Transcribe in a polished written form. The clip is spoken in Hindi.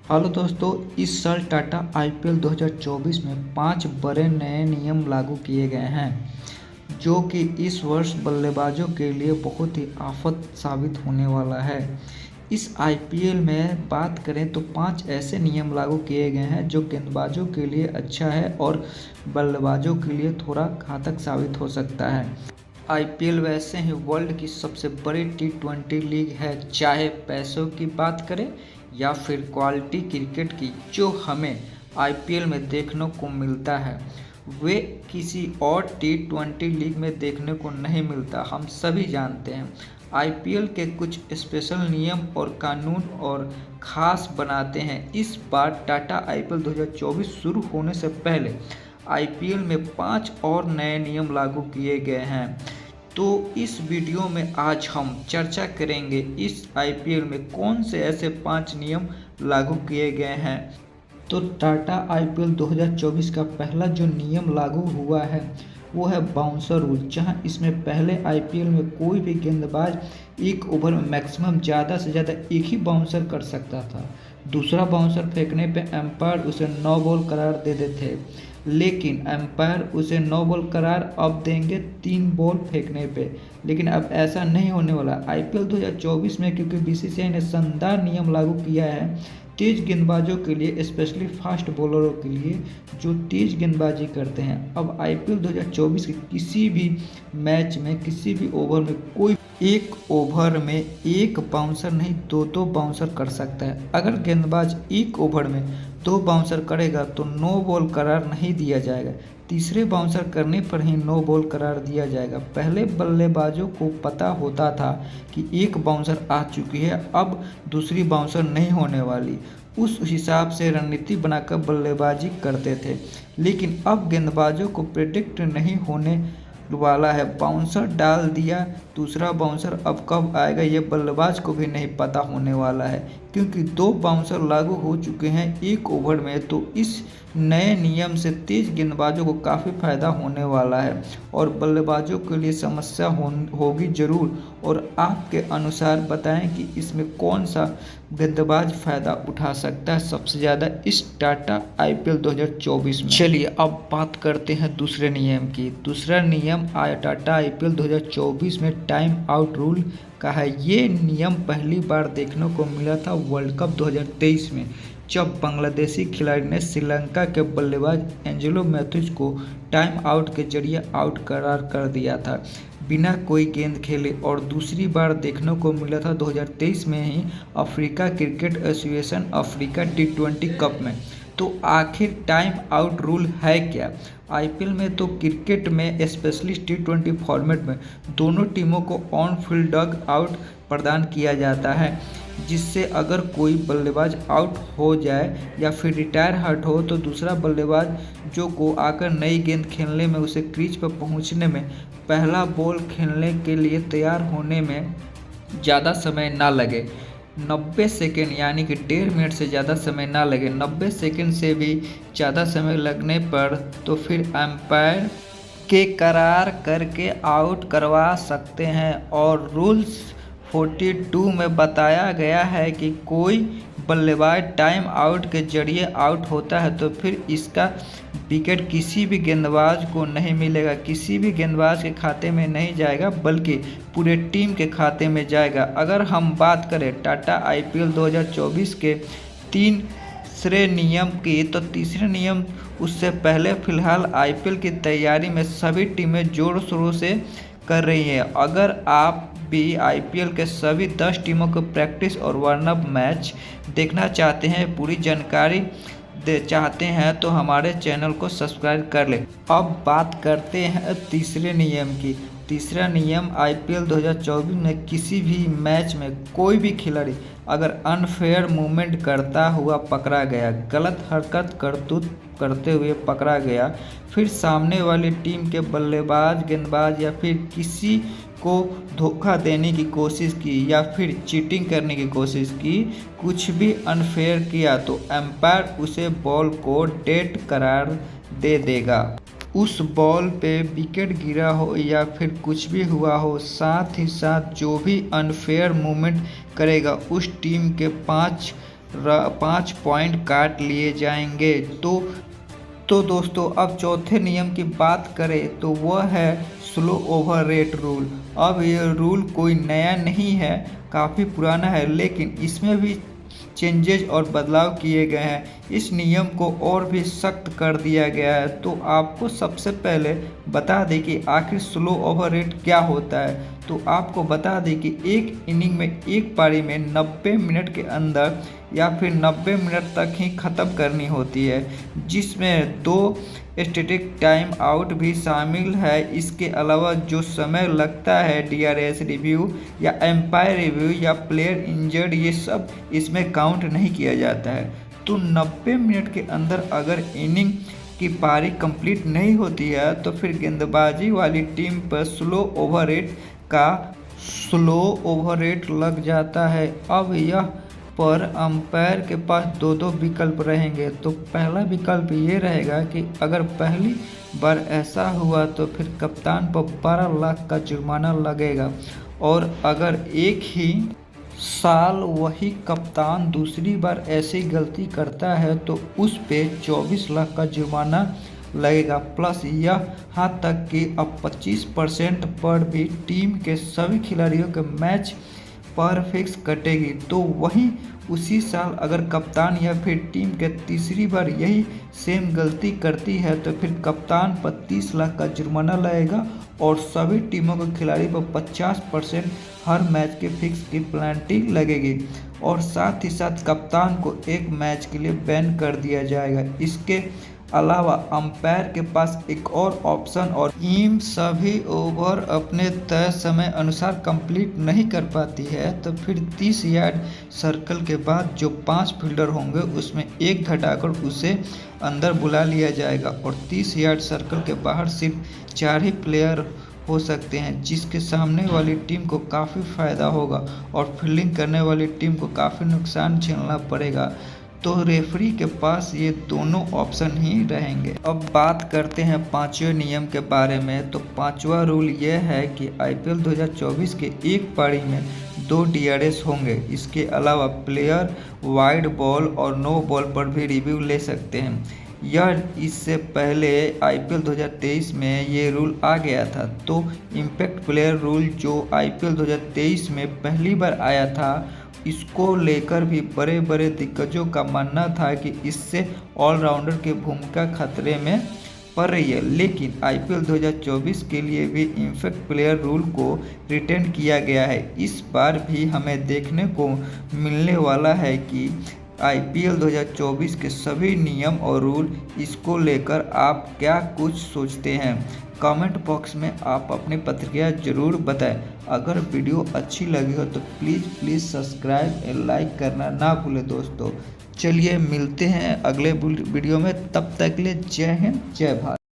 हेलो दोस्तों, इस साल टाटा आईपीएल 2024 में 5 बड़े नए नियम लागू किए गए हैं, जो कि इस वर्ष बल्लेबाजों के लिए बहुत ही आफत साबित होने वाला है। इस आईपीएल में बात करें तो 5 ऐसे नियम लागू किए गए हैं जो गेंदबाजों के लिए अच्छा है और बल्लेबाजों के लिए थोड़ा घातक साबित हो सकता है। आईपीएल वैसे ही वर्ल्ड की सबसे बड़ी टी20 लीग है, चाहे पैसों की बात करें या फिर क्वालिटी क्रिकेट की जो हमें आईपीएल में देखने को मिलता है, वे किसी और टी20 लीग में देखने को नहीं मिलता। हम सभी जानते हैं आईपीएल के कुछ स्पेशल नियम और कानून और ख़ास बनाते हैं। इस बार टाटा आईपीएल 2024 शुरू होने से पहले आईपीएल में 5 और नए नियम लागू किए गए हैं। तो इस वीडियो में आज हम चर्चा करेंगे इस आईपीएल में कौन से ऐसे 5 नियम लागू किए गए हैं। तो टाटा आईपीएल 2024 का पहला जो नियम लागू हुआ है वो है बाउंसर रूल, जहां इसमें पहले आईपीएल में कोई भी गेंदबाज एक ओवर में मैक्सिमम ज़्यादा से ज़्यादा एक ही बाउंसर कर सकता था। दूसरा बाउंसर फेंकने पे एम्पायर उसे 9 बॉल करार दे देते थे, लेकिन एम्पायर उसे 9 बॉल करार अब देंगे 3 बॉल फेंकने पे। लेकिन अब ऐसा नहीं होने वाला आईपीएल 2024 में, क्योंकि बीसीसीआई ने शानदार नियम लागू किया है तेज गेंदबाजों के लिए, स्पेशली फास्ट बॉलरों के लिए जो तेज गेंदबाजी करते हैं। अब आईपीएल 2024 के किसी भी मैच में, किसी भी ओवर में कोई एक ओवर में एक बाउंसर नहीं, दो बाउंसर कर सकता है। अगर गेंदबाज एक ओवर में 2 बाउंसर करेगा तो 9 बॉल करार नहीं दिया जाएगा, तीसरे बाउंसर करने पर ही 9 बॉल करार दिया जाएगा। पहले बल्लेबाजों को पता होता था कि एक बाउंसर आ चुकी है, अब दूसरी बाउंसर नहीं होने वाली। उस हिसाब से रणनीति बनाकर बल्लेबाजी करते थे, लेकिन अब गेंदबाजों को प्रेडिक्ट नहीं होने वाला है। बाउंसर डाल दिया, दूसरा बाउंसर अब कब आएगा ये बल्लेबाज को भी नहीं पता होने वाला है, क्योंकि 2 बाउंसर लागू हो चुके हैं एक ओवर में। तो इस नए नियम से तेज गेंदबाजों को काफ़ी फायदा होने वाला है और बल्लेबाजों के लिए समस्या होगी ज़रूर। और आपके अनुसार बताएं कि इसमें कौन सा गेंदबाज फ़ायदा उठा सकता है सबसे ज़्यादा इस टाटा आईपीएल 2024 में। चलिए अब बात करते हैं दूसरे नियम की। दूसरा नियम टाटा आईपीएल 2024 में टाइम आउट रूल का है। ये नियम पहली बार देखने को मिला था वर्ल्ड कप 2023 में, जब बांग्लादेशी खिलाड़ी ने श्रीलंका के बल्लेबाज एंजेलो मैथ्यूज को टाइम आउट के जरिए आउट करार कर दिया था बिना कोई गेंद खेले। और दूसरी बार देखने को मिला था 2023 में ही अफ्रीका क्रिकेट एसोसिएशन अफ्रीका टी20 कप में। तो आखिर टाइम आउट रूल है क्या? आईपीएल में तो क्रिकेट में स्पेशली टी20 फॉर्मेट में दोनों टीमों को ऑन फील्ड डग आउट प्रदान किया जाता है, जिससे अगर कोई बल्लेबाज आउट हो जाए या फिर रिटायर हर्ट हो तो दूसरा बल्लेबाज जो को आकर नई गेंद खेलने में, उसे क्रीज पर पहुंचने में, पहला बॉल खेलने के लिए तैयार होने में ज़्यादा समय ना लगे। 90 सेकेंड यानी कि 1.5 मिनट से ज़्यादा समय ना लगे। 90 सेकेंड से भी ज़्यादा समय लगने पर तो फिर एम्पायर के करार करके आउट करवा सकते हैं। और रूल्स 42 में बताया गया है कि कोई बल्लेबाज टाइम आउट के जरिए आउट होता है तो फिर इसका विकेट किसी भी गेंदबाज को नहीं मिलेगा, किसी भी गेंदबाज के खाते में नहीं जाएगा, बल्कि पूरे टीम के खाते में जाएगा। अगर हम बात करें टाटा आईपीएल 2024 के तीसरे नियम की, तो तीसरे नियम उससे पहले फ़िलहाल आईपीएल की तैयारी में सभी टीमें जोर शोरों से कर रही हैं। अगर आप भी आईपीएल के सभी 10 टीमों को प्रैक्टिस और वार्म अप मैच देखना चाहते हैं, पूरी जानकारी चाहते हैं, तो हमारे चैनल को सब्सक्राइब कर लें। अब बात करते हैं तीसरे नियम की। तीसरा नियम आईपीएल 2024 में किसी भी मैच में कोई भी खिलाड़ी अगर अनफेयर मूवमेंट करता हुआ पकड़ा गया, गलत हरकत करतूत करते हुए पकड़ा गया, फिर सामने वाली टीम के बल्लेबाज, गेंदबाज या फिर किसी को धोखा देने की कोशिश की या फिर चीटिंग करने की कोशिश की, कुछ भी अनफेयर किया, तो एम्पायर उसे बॉल को डेड करार दे देगा। उस बॉल पे विकेट गिरा हो या फिर कुछ भी हुआ हो, साथ ही साथ जो भी अनफेयर मूवमेंट करेगा उस टीम के 5 5 पॉइंट काट लिए जाएंगे। तो दोस्तों अब चौथे नियम की बात करें तो वह है स्लो ओवर रेट रूल। अब यह रूल कोई नया नहीं है, काफ़ी पुराना है, लेकिन इसमें भी चेंजेज और बदलाव किए गए हैं। इस नियम को और भी सख्त कर दिया गया है। तो आपको सबसे पहले बता दें कि आखिर स्लो ओवर रेट क्या होता है। तो आपको बता दें कि एक इनिंग में एक पारी में 90 मिनट के अंदर या फिर 90 मिनट तक ही ख़त्म करनी होती है, जिसमें 2 स्टैटिक टाइम आउट भी शामिल है। इसके अलावा जो समय लगता है DRS रिव्यू या एम्पायर रिव्यू या प्लेयर इंजर्ड, ये सब इसमें काउंट नहीं किया जाता है। तो 90 मिनट के अंदर अगर इनिंग की पारी कंप्लीट नहीं होती है तो फिर गेंदबाजी वाली टीम पर स्लो ओवर रेट लग जाता है। अब यह पर अंपायर के पास दो विकल्प रहेंगे। तो पहला विकल्प ये रहेगा कि अगर पहली बार ऐसा हुआ तो फिर कप्तान पर 12 लाख का जुर्माना लगेगा, और अगर एक ही साल वही कप्तान दूसरी बार ऐसी गलती करता है तो उस पे 24 लाख का जुर्माना लगेगा। प्लस यहाँ तक कि अब 25% पर भी टीम के सभी खिलाड़ियों के मैच पर फिक्स कटेगी। तो वहीं उसी साल अगर कप्तान या फिर टीम के तीसरी बार यही सेम गलती करती है तो फिर कप्तान पर 30 लाख का जुर्माना लगेगा और सभी टीमों के खिलाड़ी पर 50% हर मैच के फिक्स की पेनल्टी लगेगी, और साथ ही साथ कप्तान को एक मैच के लिए बैन कर दिया जाएगा। इसके अलावा अंपायर के पास एक और ऑप्शन, और टीम सभी ओवर अपने तय समय अनुसार कंप्लीट नहीं कर पाती है तो फिर 30 यार्ड सर्कल के बाद जो 5 फील्डर होंगे उसमें एक घटाकर उसे अंदर बुला लिया जाएगा, और 30 यार्ड सर्कल के बाहर सिर्फ 4 ही प्लेयर हो सकते हैं, जिसके सामने वाली टीम को काफ़ी फ़ायदा होगा और फील्डिंग करने वाली टीम को काफ़ी नुकसान झेलना पड़ेगा। तो रेफरी के पास ये दोनों ऑप्शन ही रहेंगे। अब बात करते हैं 5वें नियम के बारे में। तो 5वां रूल ये है कि IPL 2024 के एक पारी में 2 DRS होंगे। इसके अलावा प्लेयर वाइड बॉल और नो बॉल पर भी रिव्यू ले सकते हैं। यह इससे पहले IPL 2023 में ये रूल आ गया था। तो इम्पैक्ट प्लेयर रूल जो IPL 2023 में पहली बार आया था, इसको लेकर भी बड़े बड़े दिग्गजों का मानना था कि इससे ऑलराउंडर की भूमिका खतरे में पड़ रही है। लेकिन IPL 2024 के लिए भी इम्पैक्ट प्लेयर रूल को रिटेन किया गया है। इस बार भी हमें देखने को मिलने वाला है कि IPL 2024 के सभी नियम और रूल, इसको लेकर आप क्या कुछ सोचते हैं? कमेंट बॉक्स में आप अपनी प्रतिक्रिया जरूर बताएं। अगर वीडियो अच्छी लगी हो तो प्लीज़ सब्सक्राइब और लाइक करना ना भूलें दोस्तों। चलिए मिलते हैं अगले वीडियो में, तब तक के लिए जय हिंद जय भारत।